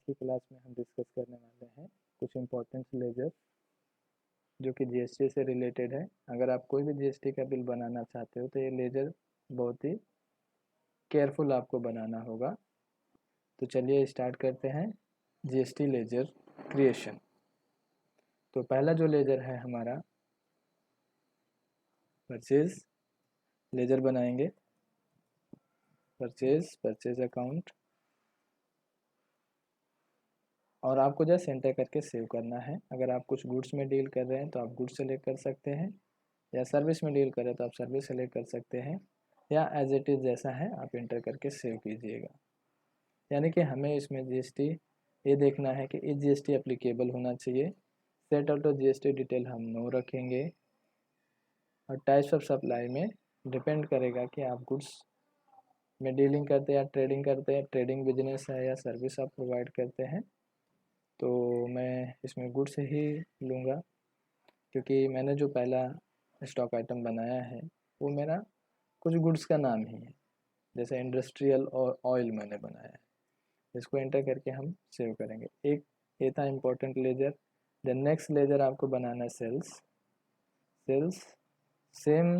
की क्लास में हम डिस्कस करने वाले हैं कुछ इम्पोर्टेंट लेजर जो कि जीएसटी से रिलेटेड है। अगर आप कोई भी जीएसटी का बिल बनाना चाहते हो तो ये लेजर बहुत ही केयरफुल आपको बनाना होगा। तो चलिए स्टार्ट करते हैं जीएसटी लेजर क्रिएशन। तो पहला जो लेजर है हमारा परचेज लेजर बनाएंगे। परचेज अकाउंट, और आपको जस्ट एंटर करके सेव करना है। अगर आप कुछ गुड्स में डील कर रहे हैं तो आप गुड्स सेलेक्ट कर सकते हैं, या सर्विस में डील कर रहे हैं तो आप सर्विस सेलेक्ट कर सकते हैं, या एज इट इज़ जैसा है आप एंटर करके सेव कीजिएगा। यानी कि हमें इसमें जीएसटी ये देखना है कि जीएसटी एप्लीकेबल होना चाहिए। सेट ऑटो जीएसटी डिटेल हम नो रखेंगे, और टाइप्स ऑफ सप्लाई में डिपेंड करेगा कि आप गुड्स में डीलिंग करते हैं या ट्रेडिंग करते हैं, ट्रेडिंग बिजनेस है या सर्विस आप प्रोवाइड करते हैं। तो मैं इसमें गुड्स ही लूँगा, क्योंकि मैंने जो पहला स्टॉक आइटम बनाया है वो मेरा कुछ गुड्स का नाम ही है, जैसे इंडस्ट्रियल और ऑयल मैंने बनाया है। इसको एंटर करके हम सेव करेंगे। एक ये था important ledger. Then next ledger आपको बनाना है सेल्स सेम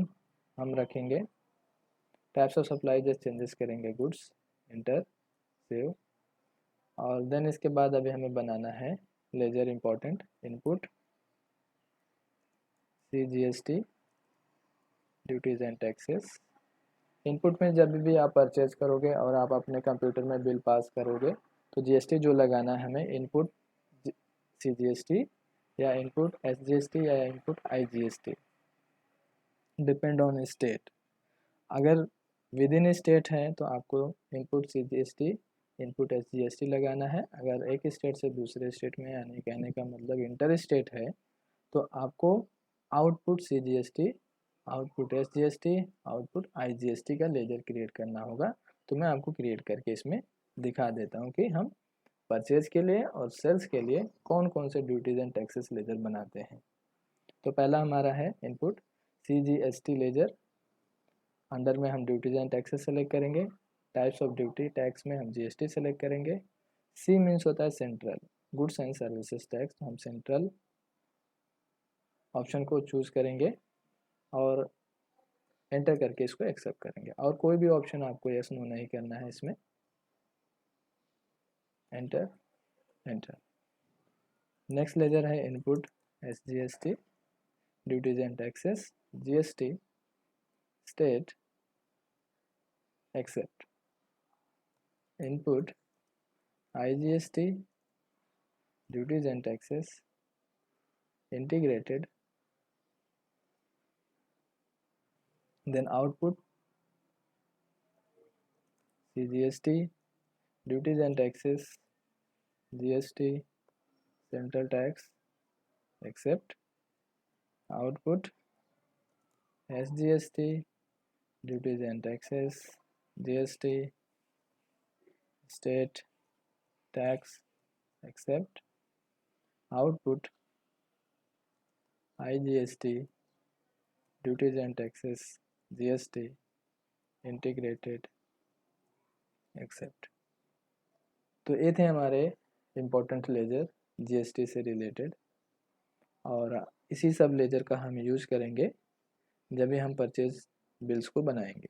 हम रखेंगे। Types of supply just changes करेंगे, गुड्स, एंटर, सेव। और देन इसके बाद अभी हमें बनाना है ledger important input CGST duties and taxes. Input में जब भी आप परचेज करोगे और आप अपने कंप्यूटर में बिल पास करोगे तो जीएसटी जो लगाना है हमें, इनपुट CGST या इनपुट SGST या input IGST, depend on state. अगर विद इन स्टेट है तो आपको इनपुट CGST इनपुट SGST लगाना है। अगर एक स्टेट से दूसरे स्टेट में, यानी कहने का मतलब इंटर स्टेट है, तो आपको output CGST, output SGST, output IGST का लेजर क्रिएट करना होगा। तो मैं आपको क्रिएट करके इसमें दिखा देता हूँ कि हम परचेज के लिए और सेल्स के लिए कौन कौन से ड्यूटीज़ एंड टैक्सेस लेजर बनाते हैं। तो पहला हमारा है इनपुट CGST लेजर। अंडर में हम ड्यूटीज एंड टैक्सेस सेलेक्ट करेंगे। टाइप्स ऑफ ड्यूटी टैक्स में हम GST सेलेक्ट करेंगे। C मीन्स होता है central, goods and services tax, तो हम सेंट्रल ऑप्शन को चूज़ करेंगे और एंटर करके इसको एक्सेप्ट करेंगे। और कोई भी ऑप्शन आपको यस नो नहीं करना है इसमें। Enter, enter. नेक्स्ट लेजर है input SGST duties and taxes, GST, state, accept. Input IGST duties and taxes, integrated, then output CGST duties and taxes, GST, central tax, except output SGST duties and taxes, GST, state tax, except output IGST duties and taxes, GST, integrated, accept. तो ये थे हमारे important ledger GST से related, और इसी सब laser का हम यूज़ करेंगे जब भी हम परचेज बिल्स को बनाएंगे।